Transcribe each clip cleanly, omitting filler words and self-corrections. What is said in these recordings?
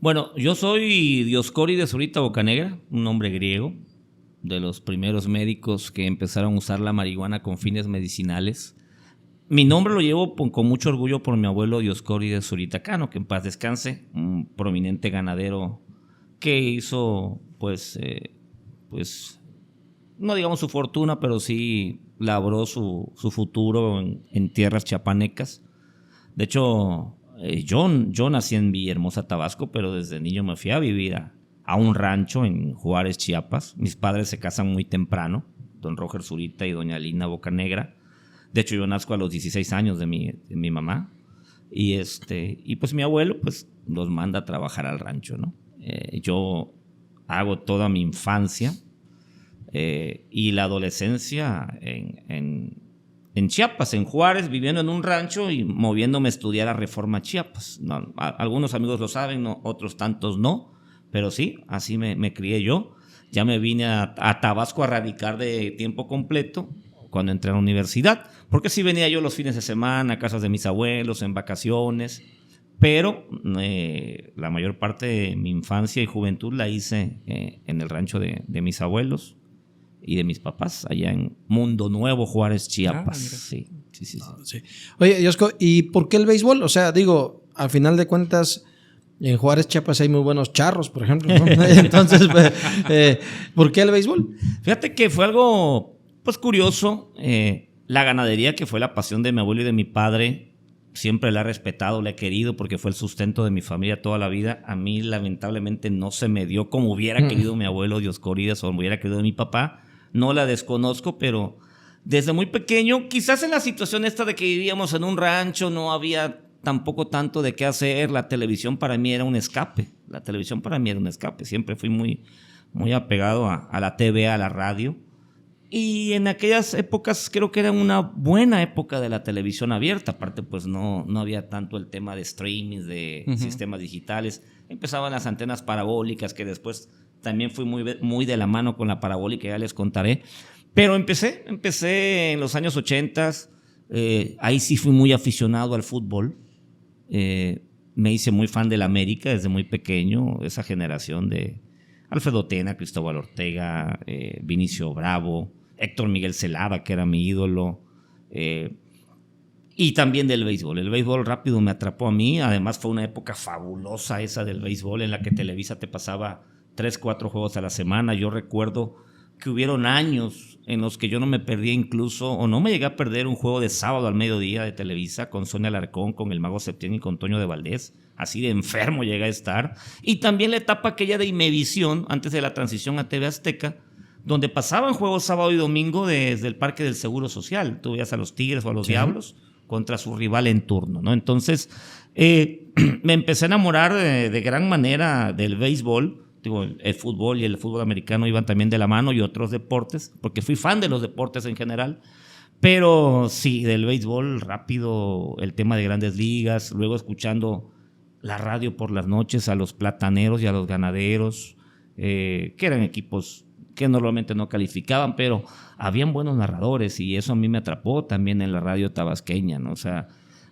Bueno, yo soy Dioscórides de Zurita Bocanegra, un nombre griego, de los primeros médicos que empezaron a usar la marihuana con fines medicinales. Mi nombre lo llevo con mucho orgullo por mi abuelo Dioscórides Zurita Cano, que en paz descanse, un prominente ganadero que hizo, pues no digamos su fortuna, pero sí labró su futuro en tierras chiapanecas. De hecho, yo nací en Villahermosa, Tabasco, pero desde niño me fui a vivir a un rancho en Juárez, Chiapas. Mis padres se casan muy temprano, don Roger Zurita y doña Lina Bocanegra. De hecho, yo nazco a los 16 años de mi mamá. Y pues mi abuelo pues los manda a trabajar al rancho, ¿no? Yo hago toda mi infancia y la adolescencia en Chiapas, en Juárez, viviendo en un rancho y moviéndome a estudiar a Reforma Chiapas. No, algunos amigos lo saben, no, otros tantos no, pero sí, así me crié yo. Ya me vine a Tabasco a radicar de tiempo completo cuando entré a la universidad, porque sí venía yo los fines de semana a casas de mis abuelos, en vacaciones, pero la mayor parte de mi infancia y juventud la hice en el rancho de mis abuelos y de mis papás, allá en Mundo Nuevo, Juárez, Chiapas. Sí. Oye, Diosco, ¿y por qué el béisbol? O sea, digo, al final de cuentas, en Juárez, Chiapas hay muy buenos charros, por ejemplo, ¿no? Entonces, ¿por qué el béisbol? Fíjate que fue algo, pues, curioso. La ganadería, que fue la pasión de mi abuelo y de mi padre, siempre la he respetado, la he querido porque fue el sustento de mi familia toda la vida. A mí, lamentablemente, no se me dio como hubiera querido mi abuelo Dioscórides o como hubiera querido mi papá. No la desconozco, pero desde muy pequeño, quizás en la situación esta de que vivíamos en un rancho, no había tampoco tanto de qué hacer. La televisión para mí era un escape. Siempre fui muy apegado a la TV, a la radio. Y en aquellas épocas creo que era una buena época de la televisión abierta. Aparte, pues no había tanto el tema de streaming, de sistemas digitales. Empezaban las antenas parabólicas, que después también fui muy de la mano con la parabólica, ya les contaré. Pero empecé en los años 80. Ahí sí fui muy aficionado al fútbol. Me hice muy fan del América desde muy pequeño. Esa generación de Alfredo Tena, Cristóbal Ortega, Vinicio Bravo, Héctor Miguel Celada, que era mi ídolo. Y también del béisbol. El béisbol rápido me atrapó a mí. Además fue una época fabulosa esa del béisbol, en la que Televisa te pasaba 3-4 juegos a la semana. Yo recuerdo que hubieron años en los que yo no me perdía incluso, o no me llegué a perder un juego de sábado al mediodía de Televisa con Sonia Alarcón, con el Mago Septién y con Toño de Valdés. Así de enfermo llegué a estar. Y también la etapa aquella de Imevisión, antes de la transición a TV Azteca, donde pasaban juegos sábado y domingo desde el Parque del Seguro Social. Tú veías a los Tigres o a los Diablos contra su rival en turno, ¿no? Entonces, me empecé a enamorar de gran manera del béisbol. Digo, el fútbol y el fútbol americano iban también de la mano, y otros deportes, porque fui fan de los deportes en general. Pero sí, del béisbol rápido, el tema de Grandes Ligas, luego escuchando la radio por las noches a los Plataneros y a los Ganaderos, que eran equipos que normalmente no calificaban, pero habían buenos narradores, y eso a mí me atrapó también en la radio tabasqueña, ¿no? O sea,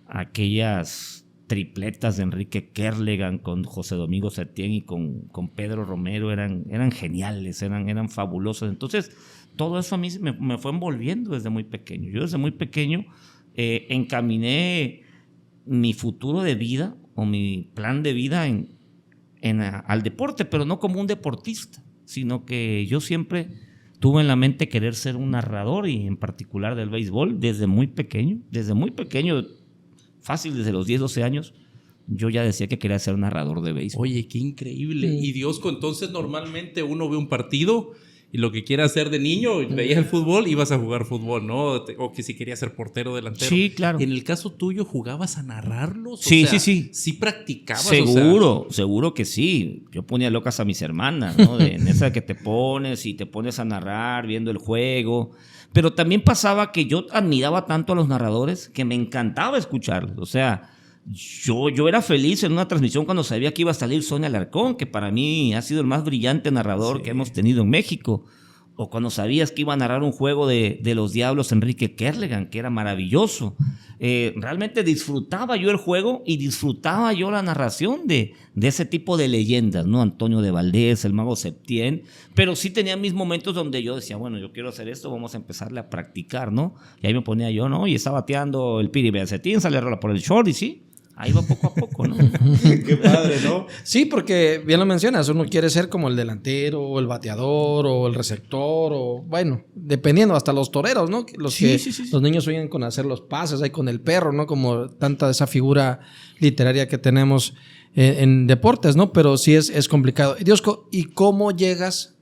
aquellas tripletas de Enrique Kerlegan con José Domingo Septién y con Pedro Romero eran geniales, eran fabulosos. Entonces, todo eso a mí me fue envolviendo desde muy pequeño. Yo desde muy pequeño encaminé mi futuro de vida o mi plan de vida al deporte, pero no como un deportista, sino que yo siempre tuve en la mente querer ser un narrador, y en particular del béisbol, desde muy pequeño, fácil desde los 10, 12 años, yo ya decía que quería ser narrador de béisbol. Oye, qué increíble. Y Diosco, entonces normalmente uno ve un partido y lo que quiera hacer de niño, veías el fútbol, ibas a jugar fútbol, ¿no? O que si querías ser portero, delantero. Sí, claro. En el caso tuyo, ¿jugabas a narrarlos? Sí. ¿Sí practicabas? Seguro que sí. Yo ponía locas a mis hermanas, ¿no? En esa que te pones a narrar viendo el juego. Pero también pasaba que yo admiraba tanto a los narradores que me encantaba escucharlos. O sea, yo era feliz en una transmisión cuando sabía que iba a salir Sonia Alarcón, que para mí ha sido el más brillante narrador que hemos tenido en México. o cuando sabías que iba a narrar un juego de los Diablos Enrique Kerlegan, que era maravilloso. Realmente disfrutaba yo el juego y disfrutaba yo la narración de ese tipo de leyendas, ¿no? Antonio de Valdés, el Mago Septién, pero sí tenía mis momentos donde yo decía, bueno, yo quiero hacer esto, vamos a empezarle a practicar, ¿no? Y ahí me ponía yo, ¿no? Y estaba bateando el Piri Beacetín, sale a rola por el short y sí, ahí va poco a poco, ¿no? Qué padre, ¿no? Sí, porque bien lo mencionas, uno quiere ser como el delantero, o el bateador, o el receptor, o bueno, dependiendo, hasta los toreros, ¿no? Los niños sueñan con hacer los pases, ahí con el perro, ¿no? Como tanta esa figura literaria que tenemos en deportes, ¿no? Pero sí es complicado. Diosco, ¿y cómo llegas?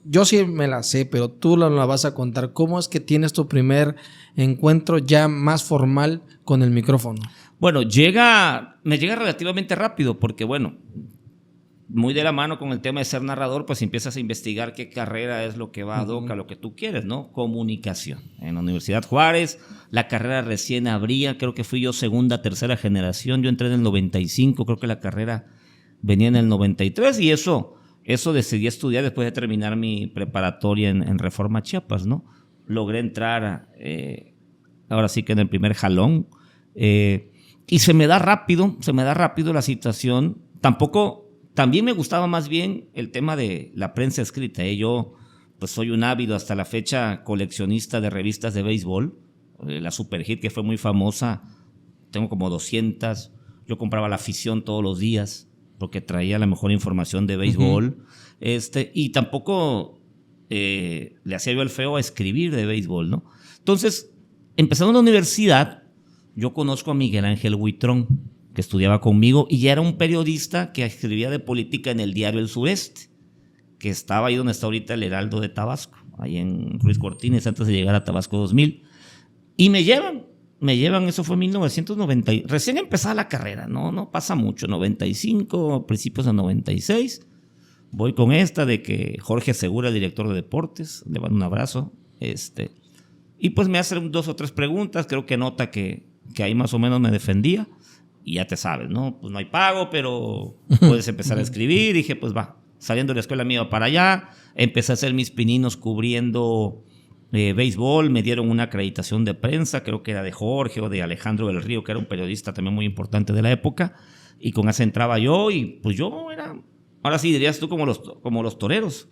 Yo sí me la sé, pero tú la vas a contar. ¿Cómo es que tienes tu primer encuentro ya más formal con el micrófono? Bueno, me llega relativamente rápido porque, bueno, muy de la mano con el tema de ser narrador, pues empiezas a investigar qué carrera es lo que va a hoc a lo que tú quieres, ¿no? Comunicación. En la Universidad Juárez, la carrera recién abría, creo que fui yo segunda, tercera generación, yo entré en el 95, creo que la carrera venía en el 93 y eso decidí estudiar después de terminar mi preparatoria en Reforma Chiapas, ¿no? Logré entrar, ahora sí que en el primer jalón, y se me da rápido la situación. También me gustaba más bien el tema de la prensa escrita. Yo pues soy un ávido hasta la fecha coleccionista de revistas de béisbol. La Superhit, que fue muy famosa, tengo como 200. Yo compraba La Afición todos los días porque traía la mejor información de béisbol. Y tampoco le hacía yo el feo a escribir de béisbol, ¿no? Entonces, empezando en la universidad, yo conozco a Miguel Ángel Huitrón, que estudiaba conmigo y ya era un periodista que escribía de política en el diario El Sureste, que estaba ahí donde está ahorita el Heraldo de Tabasco, ahí en Ruiz Cortines, antes de llegar a Tabasco 2000. Y me llevan, eso fue en 1990, recién empezaba la carrera, no pasa mucho, 95, principios de 96. Voy con esta de que Jorge Segura, el director de deportes, le mando un abrazo, y pues me hacen 2 o 3 preguntas, creo que nota que ahí más o menos me defendía, y ya te sabes, ¿no? Pues no hay pago, pero puedes empezar a escribir. Dije, pues va, saliendo de la escuela me iba para allá, empecé a hacer mis pininos cubriendo béisbol, me dieron una acreditación de prensa, creo que era de Jorge o de Alejandro del Río, que era un periodista también muy importante de la época, y con esa entraba yo, y pues yo era... Ahora sí, dirías tú como los toreros,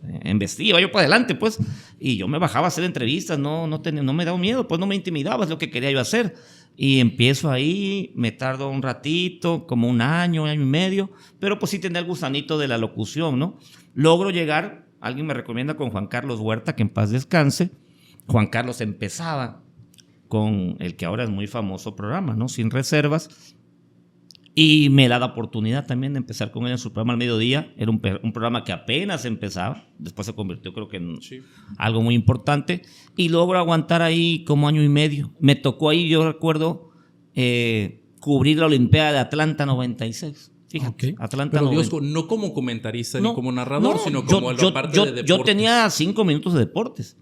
iba yo para adelante, pues, y yo me bajaba a hacer entrevistas, no me daba miedo, pues no me intimidaba, es lo que quería yo hacer. Y empiezo ahí, me tardo un ratito, como un año y medio, pero pues sí tenía el gusanito de la locución, ¿no? Logro llegar, alguien me recomienda con Juan Carlos Huerta, que en paz descanse. Juan Carlos empezaba con el que ahora es muy famoso programa, ¿no? Sin Reservas. Y me da la oportunidad también de empezar con él en su programa al mediodía. Era un programa que apenas empezaba. Después se convirtió, creo que en algo muy importante. Y logro aguantar ahí como año y medio. Me tocó ahí, yo recuerdo, cubrir la Olimpiada de Atlanta 96. Fíjate, Atlanta. Pero Dios, no como comentarista ni como narrador, sino como la parte de deportes. Yo tenía 5 minutos de deportes.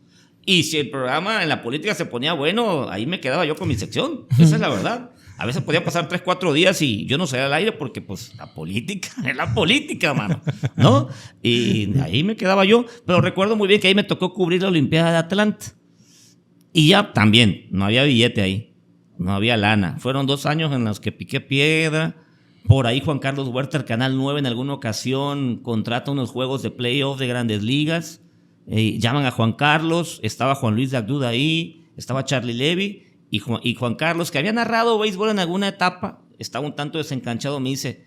Y si el programa en la política se ponía bueno, ahí me quedaba yo con mi sección. Esa es la verdad. A veces podía pasar 3, 4 días y yo no salía al aire porque, pues, la política es la política, mano, ¿no? Y ahí me quedaba yo. Pero recuerdo muy bien que ahí me tocó cubrir la Olimpiada de Atlanta. Y ya también, no había billete ahí. No había lana. Fueron 2 años en los que piqué piedra. Por ahí Juan Carlos Huerta, el Canal 9, en alguna ocasión contrata unos juegos de playoff de Grandes Ligas. Llaman a Juan Carlos. Estaba Juan Luis Dagduda ahí. Estaba Charlie Levy. Y Juan Carlos, que había narrado béisbol en alguna etapa, estaba un tanto desencanchado, me dice,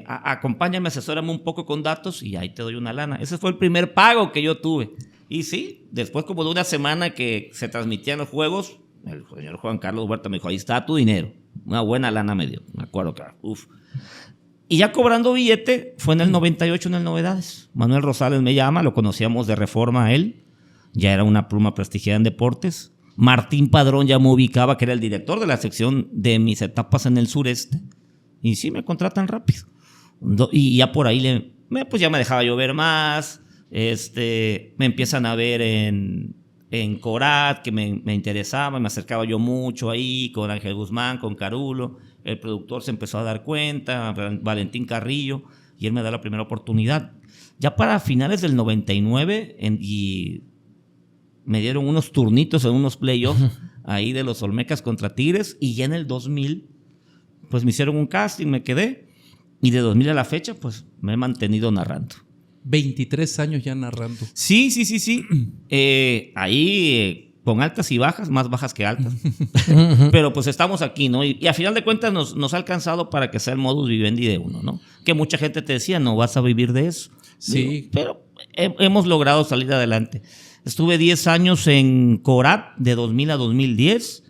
acompáñame, asesórame un poco con datos y ahí te doy una lana. Ese fue el primer pago que yo tuve. Y sí, después como de una semana que se transmitían los juegos, el señor Juan Carlos Huerta me dijo, ahí está tu dinero. Una buena lana me dio, me acuerdo, claro. Uf. Y ya cobrando billete, fue en el 98 en el Novedades. Manuel Rosales me llama, lo conocíamos de Reforma a él, ya era una pluma prestigiada en deportes. Martín Padrón ya me ubicaba, que era el director de la sección de mis etapas en el sureste. Y sí, me contratan rápido. Y ya por ahí pues ya me dejaba yo ver más. Me empiezan a ver en Corat, que me interesaba, me acercaba yo mucho ahí con Ángel Guzmán, con Carulo. El productor se empezó a dar cuenta, Valentín Carrillo. y él me da la primera oportunidad. Ya para finales del 99 y me dieron unos turnitos en unos playoffs ahí de los Olmecas contra Tigres, y ya en el 2000 pues me hicieron un casting, me quedé, y de 2000 a la fecha pues me he mantenido narrando. 23 años ya narrando. Sí. Ahí con altas y bajas, más bajas que altas. Pero pues estamos aquí, ¿no? Y a final de cuentas nos ha alcanzado para que sea el modus vivendi de uno, ¿no? Que mucha gente te decía, no vas a vivir de eso. Sí. Digo, pero hemos logrado salir adelante. Estuve 10 años en Corat, de 2000 a 2010.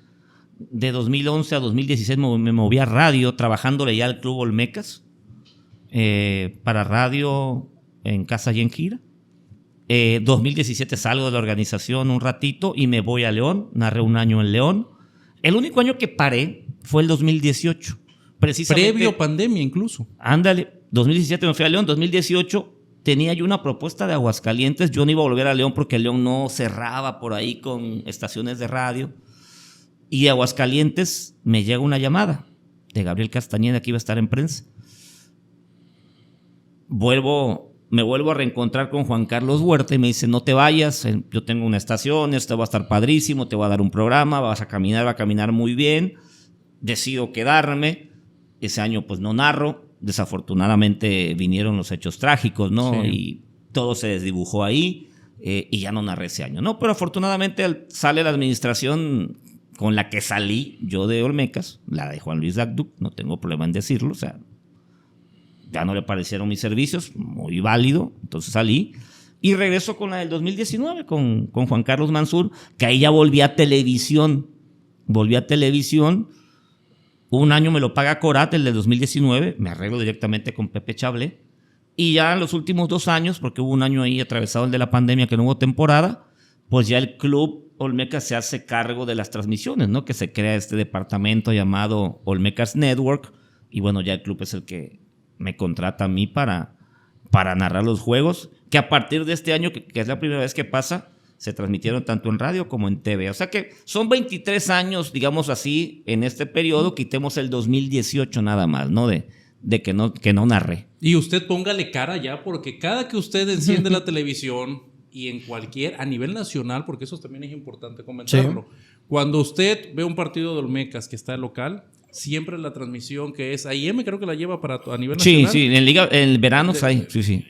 De 2011 a 2016 me moví a radio, trabajándole ya al Club Olmecas. Para radio en Casa y en Gira. 2017 salgo de la organización un ratito y me voy a León. Narré un año en León. El único año que paré fue el 2018. Precisamente, previo pandemia incluso. Ándale, 2017 me fui a León, 2018 tenía yo una propuesta de Aguascalientes. Yo no iba a volver a León porque León no cerraba por ahí con estaciones de radio. Y de Aguascalientes me llega una llamada de Gabriel Castañeda, que iba a estar en prensa. Me vuelvo a reencontrar con Juan Carlos Huerta y me dice, no te vayas, yo tengo una estación, esto va a estar padrísimo, te voy a dar un programa, vas a caminar, va a caminar muy bien. Decido quedarme. Ese año pues no narro. Desafortunadamente vinieron los hechos trágicos, ¿no? Sí. Y todo se desdibujó ahí, y ya no narré ese año, ¿no? Pero afortunadamente sale la administración con la que salí yo de Olmecas, la de Juan Luis Dagduc, no tengo problema en decirlo, o sea, ya no le parecieron mis servicios, muy válido, entonces salí y regreso con la del 2019, con Juan Carlos Mansur, que ahí ya volví a televisión. Un año me lo paga Corat, el de 2019, me arreglo directamente con Pepe Chablé, y ya en los últimos 2 años, porque hubo un año ahí atravesado el de la pandemia que no hubo temporada, pues ya el Club Olmecas se hace cargo de las transmisiones, ¿no? Que se crea este departamento llamado Olmecas Network, y bueno, ya el club es el que me contrata a mí para narrar los juegos, que a partir de este año, que es la primera vez que pasa, se transmitieron tanto en radio como en TV. O sea que son 23 años, digamos así, en este periodo. Quitemos el 2018 nada más, ¿no? De que no narré. Y usted póngale cara ya, porque cada que usted enciende la televisión y a nivel nacional, porque eso también es importante comentarlo, sí. Cuando usted ve un partido de Olmecas que está local, siempre la transmisión que es AIM, creo que la lleva a nivel nacional. Sí, en el verano hay. Sí.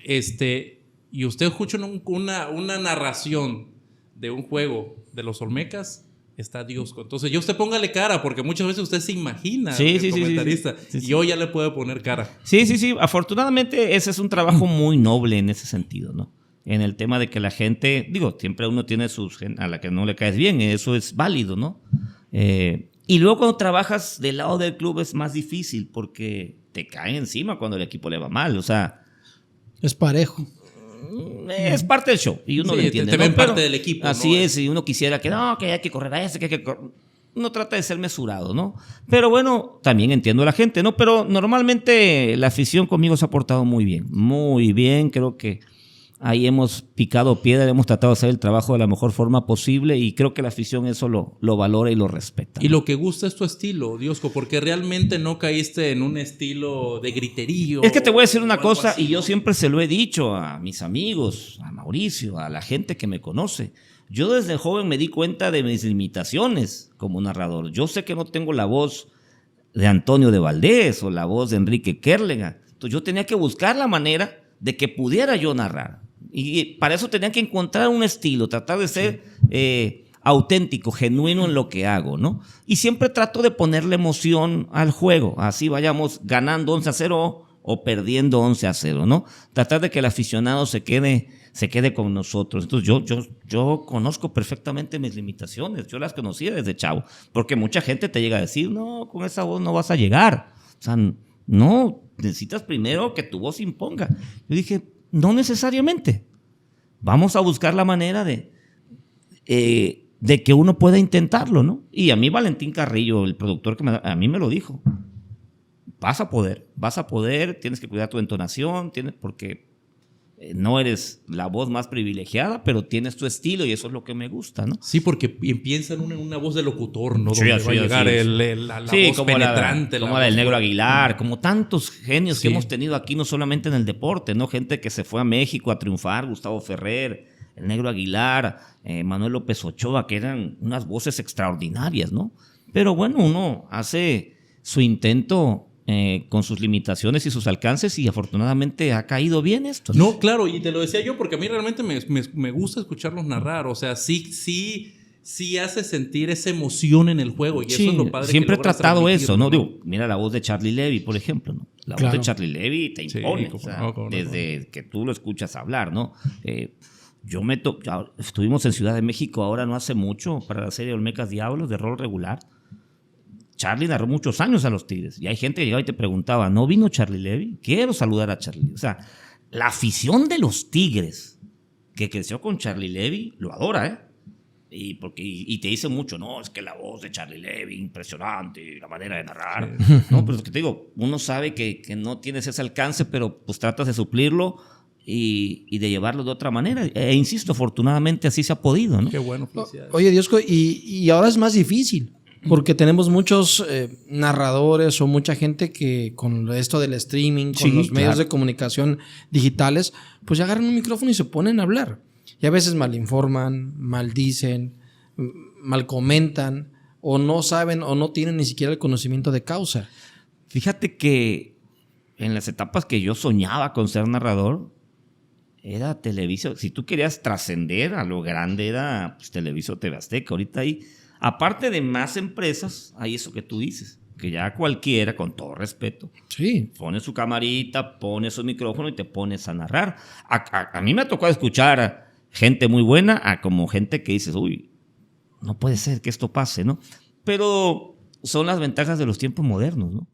Y usted escucha una narración de un juego de los Olmecas, está Diosco. Entonces, usted póngale cara, porque muchas veces usted se imagina el comentarista, y yo ya le puedo poner cara. Sí. Afortunadamente, ese es un trabajo muy noble en ese sentido, ¿no? En el tema de que la gente, siempre uno tiene a la que no le caes bien, eso es válido, ¿no? Y luego cuando trabajas del lado del club es más difícil, porque te cae encima cuando el equipo le va mal, o sea... Es parejo. Es parte del show y uno lo entiende. Te ven parte del equipo. Así ¿no? es, y uno quisiera que hay que correr a ese, uno trata de ser mesurado, ¿no? Pero bueno, también entiendo a la gente, ¿no? Pero normalmente la afición conmigo se ha portado muy bien, creo que ahí hemos picado piedra, hemos tratado de hacer el trabajo de la mejor forma posible, y creo que la afición eso lo valora y lo respeta, ¿no? Y lo que gusta es tu estilo, Diosco, porque realmente no caíste en un estilo de griterío. Es que te voy a decir una cosa, así, y yo siempre se lo he dicho a mis amigos, a Mauricio, a la gente que me conoce. Yo desde joven me di cuenta de mis limitaciones como narrador. Yo sé que no tengo la voz de Antonio de Valdés o la voz de Enrique Kerlega. Entonces yo tenía que buscar la manera de que pudiera yo narrar. Y para eso tenía que encontrar un estilo, tratar de ser auténtico, genuino en lo que hago, ¿no? Y siempre trato de ponerle emoción al juego, así vayamos ganando 11-0 o perdiendo 11-0, ¿no? Tratar de que el aficionado se quede con nosotros. Entonces yo conozco perfectamente mis limitaciones, yo las conocía desde chavo, porque mucha gente te llega a decir, no, con esa voz no vas a llegar. O sea, no, necesitas primero que tu voz imponga. Yo dije, no necesariamente. Vamos a buscar la manera de que uno pueda intentarlo, ¿no? Y a mí Valentín Carrillo, el productor a mí me lo dijo. Vas a poder, tienes que cuidar tu entonación, porque No eres la voz más privilegiada, pero tienes tu estilo y eso es lo que me gusta, ¿no? Sí, porque piensan en una voz de locutor, ¿no? Sí, Donde así, va a llegar así. la Sí, voz como penetrante. como la del Negro Aguilar, como tantos genios que Sí. hemos tenido aquí, no solamente en el deporte, ¿no? Gente que se fue a México a triunfar, Gustavo Ferrer, el Negro Aguilar, Manuel López Ochoa, que eran unas voces extraordinarias, ¿no? Pero bueno, uno hace su intento con sus limitaciones y sus alcances y afortunadamente ha caído bien esto. No, claro, y te lo decía yo porque a mí realmente me gusta escucharlos narrar. O sea, sí hace sentir esa emoción en el juego. Y Sí, eso es lo padre. siempre he que logras tratado eso, ¿no? transmitirlo, Digo, mira la voz de Charlie Levy, por ejemplo, ¿no? La voz de Charlie Levy te Sí, impone, cómo o sea, no, cómo no, desde que tú lo escuchas hablar, ¿no? Estuvimos en Ciudad de México ahora no hace mucho para la serie Olmecas Diablos de rol regular. Charlie narró muchos años a los Tigres y hay gente que llegaba y te preguntaba, ¿no vino Charlie Levy? Quiero saludar a Charlie. O sea, la afición de los Tigres que creció con Charlie Levy lo adora, ¿eh? Y te dice mucho, no, es que la voz de Charlie Levy, impresionante, la manera de narrar. Sí. No, pero es que te digo, uno sabe que no tienes ese alcance, pero pues tratas de suplirlo y de llevarlo de otra manera. Insisto, afortunadamente así se ha podido, ¿no? Qué bueno, felicidades. Oye, Diosco, y ahora es más difícil. Porque tenemos muchos narradores o mucha gente que con esto del streaming, con los medios de comunicación digitales, pues ya agarran un micrófono y se ponen a hablar. Y a veces malinforman, maldicen, mal comentan, o no saben o no tienen ni siquiera el conocimiento de causa. Fíjate que en las etapas que yo soñaba con ser narrador, era Televisa. Si tú querías trascender a lo grande, era pues, Televisa o TV Azteca. Ahorita hay... Aparte de más empresas, hay eso que tú dices, que ya cualquiera, con todo respeto, pone su camarita, pone su micrófono y te pones a narrar. A mí me ha tocado escuchar a gente muy buena, a como gente que dices, uy, no puede ser que esto pase, ¿no? Pero son las ventajas de los tiempos modernos, ¿no?